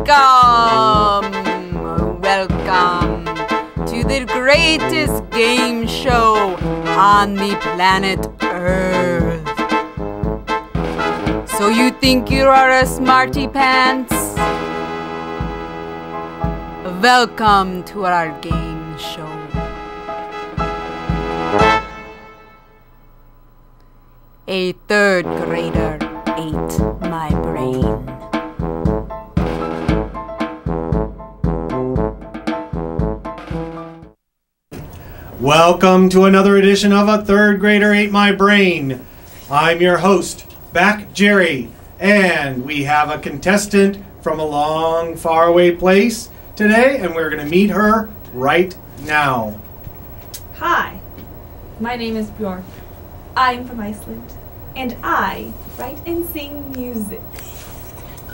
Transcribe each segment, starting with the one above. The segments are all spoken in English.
Welcome to the greatest game show on the planet Earth. So you think you are a smarty pants? Welcome to our game show. A third grader ate my brain. Welcome to another edition of A Third Grader Ate My Brain. I'm your host, Back Jerry, and we have a contestant from a long, faraway place today, and we're going to meet her right now. Hi, my name is Björk. I'm from Iceland, and I write and sing music.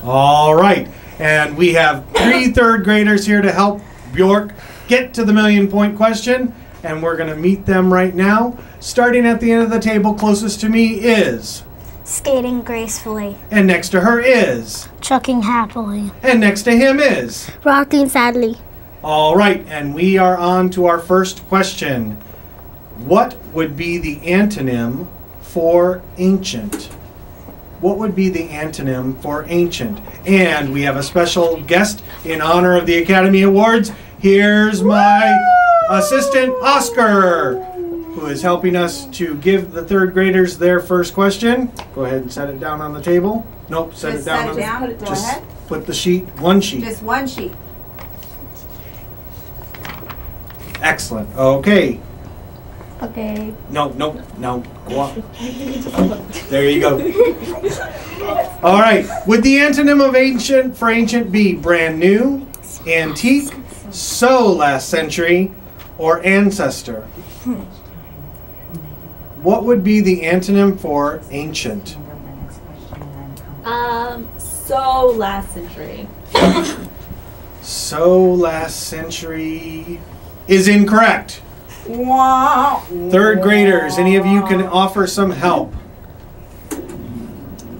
All right, and we have 3 third graders here to help Björk get to the million-point question, and we're going to meet them right now. Starting at the end of the table closest to me is... Skating gracefully. And next to her is... Chucking happily. And next to him is... Rocking sadly. All right, and we are on to our first question. What would be the antonym for ancient? What would be the antonym for ancient? And we have a special guest in honor of the Academy Awards. Here's my assistant, Oscar, who is helping us to give the third graders their first question. Go ahead and set it down on the table. Nope, set it down. Just put the sheet, one sheet. Just one sheet. Excellent. Okay. Okay. No. Go on. There you go. All right. Would the antonym of ancient for ancient be brand new, antique, so last century, or ancestor? What would be the antonym for ancient? So last century. So last century is incorrect. Third graders, any of you can offer some help?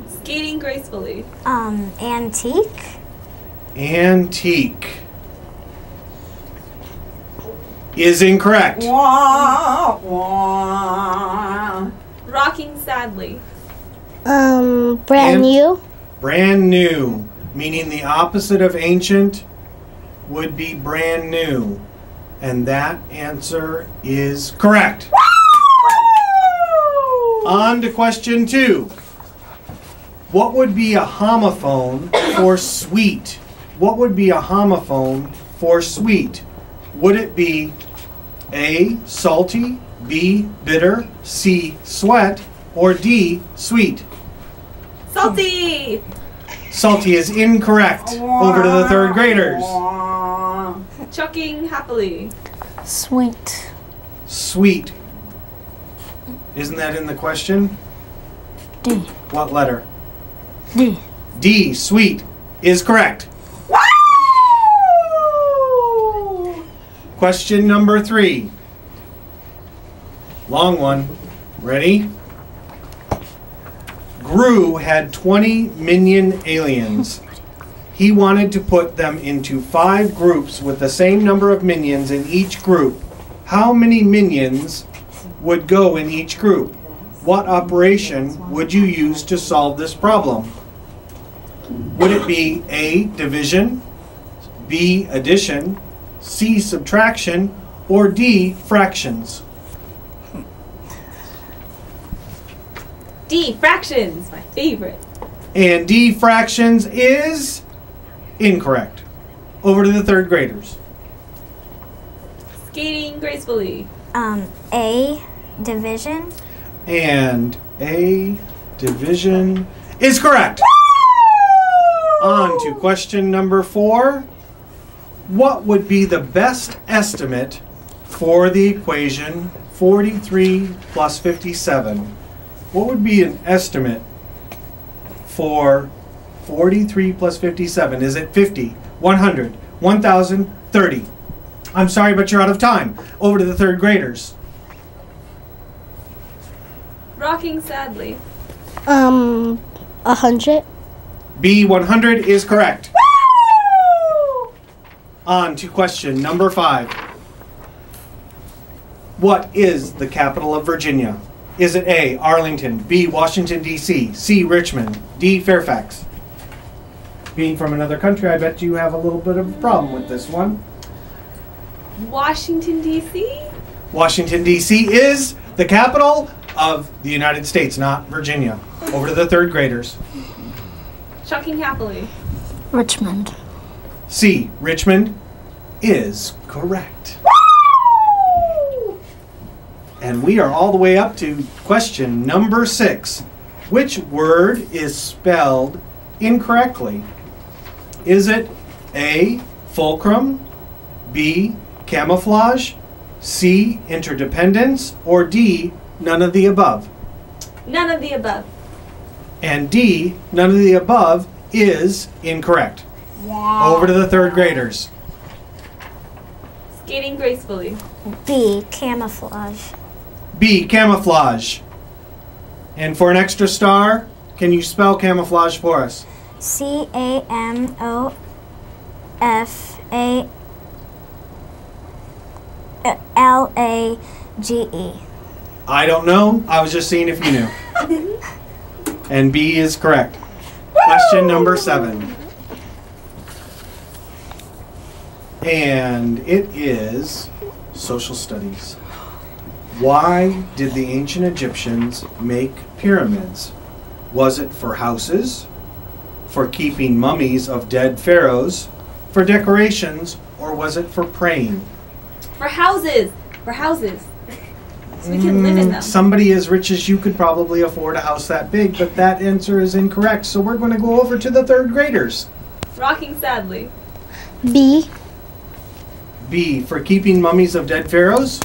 Skating gracefully. Antique. Antique is incorrect. Rocking sadly. Brand new. Brand new, meaning the opposite of ancient would be brand new. And that answer is correct. On to question 2. What would be a homophone for sweet? What would be a homophone for sweet? Would it be A, salty, B, bitter, C, sweat, or D, sweet? Salty! Salty is incorrect. Over to the third graders. Chucking happily. Sweet. Sweet. Isn't that in the question? D. What letter? D. D, sweet, is correct. Question number 3. Long one. Ready? Gru had 20 minion aliens. He wanted to put them into 5 groups with the same number of minions in each group. How many minions would go in each group? What operation would you use to solve this problem? Would it be A, division, B, addition, C, subtraction, or D, fractions? D, fractions, my favorite. And D, fractions, is incorrect. Over to the third graders. Skating gracefully. A, division. And A, division, is correct. On to question number 4. What would be the best estimate for the equation 43 plus 57? What would be an estimate for 43 plus 57? Is it 50, 100, 1,000, 30? I'm sorry, but you're out of time. Over to the third graders. Rocking sadly. 100. B, 100 is correct. on to question number 5. What is the capital of Virginia? Is it A, Arlington, B, Washington, D.C., C, Richmond, D, Fairfax? Being from another country, I bet you have a little bit of a problem with this one. Washington, D.C.? Washington, D.C. is the capital of the United States, not Virginia. Over to the third graders. Shocking happily. Richmond. C, Richmond is correct. And we are all the way up to question number 6. Which word is spelled incorrectly? Is it A, fulcrum, B, camouflage, C, interdependence, or D, none of the above? None of the above. And D, none of the above, is incorrect. Over to the third graders. Skating gracefully. B, camouflage. B, camouflage. And for an extra star, can you spell camouflage for us? C-A-M-O-F-A-L-A-G-E. I don't know. I was just seeing if you knew. And B is correct. Question number 7. And it is social studies. Why did the ancient Egyptians make pyramids? Was it for houses, for keeping mummies of dead pharaohs, for decorations, or was it for praying? For houses. For houses. So we can live in them. Somebody as rich as you could probably afford a house that big, but that answer is incorrect. So we're going to go over to the third graders. Rocking sadly. B. B, for keeping mummies of dead pharaohs?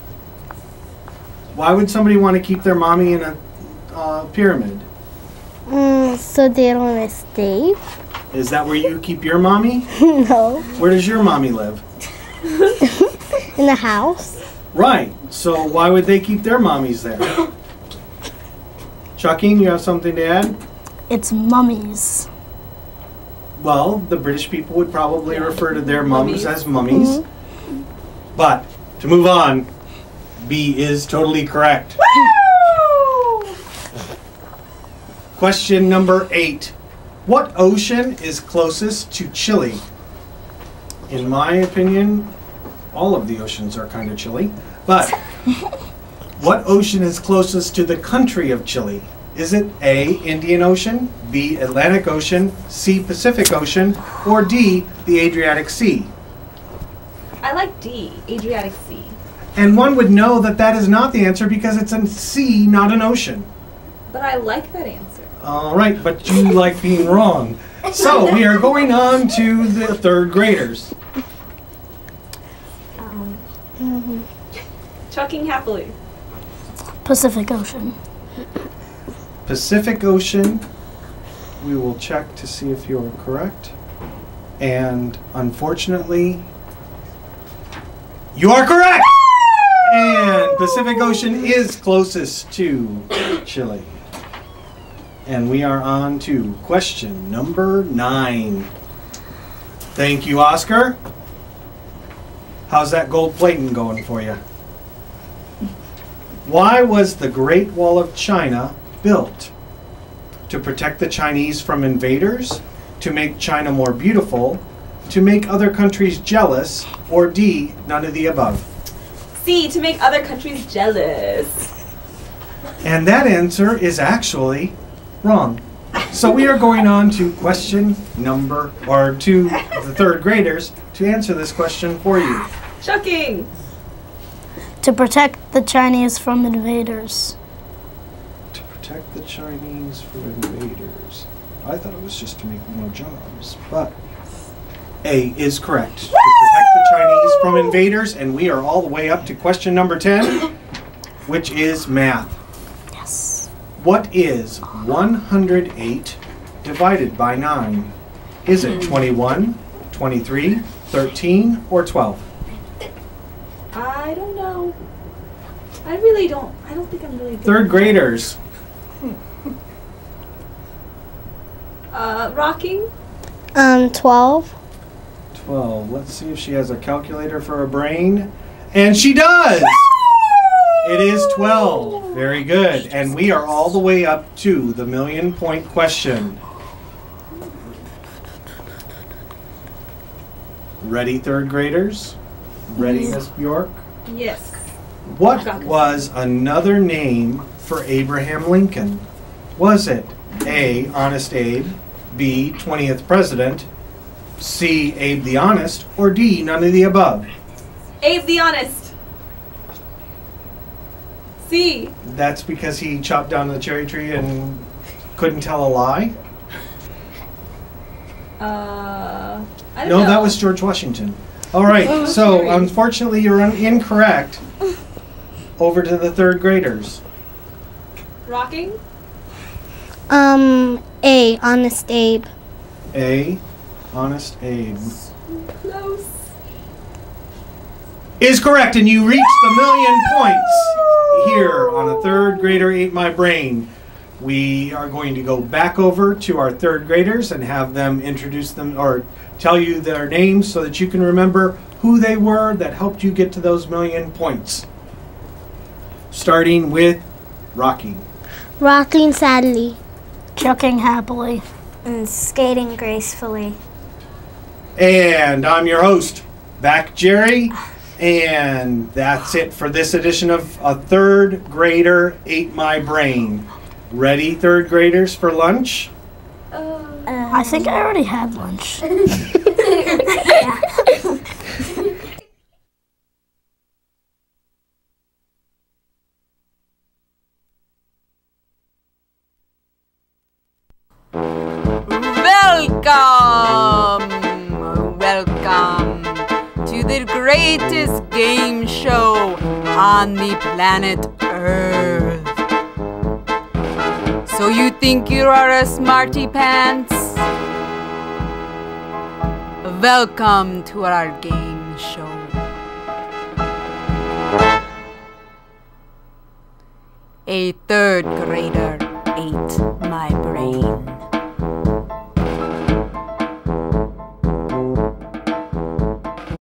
Why would somebody want to keep their mommy in a pyramid? So they don't mistake? Is that where you keep your mommy? No. Where does your mommy live? In the house? Right. So why would they keep their mommies there? Chucking, you have something to add? It's mummies. Well, the British people would probably refer to their mums as mummies. But to move on, B is totally correct. Woo! Question number 8. What ocean is closest to Chile? In my opinion, all of the oceans are kind of chilly. But what ocean is closest to the country of Chile? Is it A, Indian Ocean, B, Atlantic Ocean, C, Pacific Ocean, or D, the Adriatic Sea? I like D, Adriatic Sea. And one would know that that is not the answer because it's a sea, not an ocean. But I like that answer. All right, but you like being wrong. So we are going on to the third graders. Chucking happily. Pacific Ocean. Pacific Ocean. We will check to see if you are correct. And unfortunately, you are correct! And Pacific Ocean is closest to Chile. And we are on to question number 9. Thank you, Oscar. How's that gold plating going for you? Why was the Great Wall of China built? To protect the Chinese from invaders? To make China more beautiful? To make other countries jealous? Or D, none of the above? C, to make other countries jealous. And that answer is actually wrong. So we are going on to question number, or to the third graders to answer this question for you. Chucking. To protect the Chinese from invaders. To protect the Chinese from invaders. I thought it was just to make more jobs, but A is correct. To protect the Chinese from invaders, and we are all the way up to question number 10, which is math. Yes. What is 108 divided by 9? Is it 21, 23, 13, or 12? I don't know. I really don't. I don't think I'm really good. Third graders. Rocking. 12. 12. Let's see if she has a calculator for her brain. And she does! It is 12. Very good. And we are all the way up to the million-point question. Ready, third graders? Ready, Miss Bjork? Yes. What was another name for Abraham Lincoln? Was it A, Honest Abe, B, 20th President, C, Abe the Honest, or D, none of the above? Abe the Honest. C. That's because he chopped down the cherry tree and couldn't tell a lie? I don't No, know. that was George Washington. All right, so unfortunately you're incorrect. Over to the third graders. Rocking? A, Honest Abe. A, Honest Abe. Close. Is correct, and you reach the million points here on a third grader Ate My Brain. We are going to go back over to our third graders and have them introduce them or tell you their names so that you can remember who they were that helped you get to those million points. Starting with Rocking. Rocking sadly. Chucking happily. And skating gracefully. And I'm your host, Back Jerry. And that's it for this edition of A Third Grader Ate My Brain. Ready, third graders, for lunch? I think I already had lunch. Welcome to the greatest game show on the planet Earth. So you think you are a smarty pants? Welcome to our game show. A third grader ate my brain.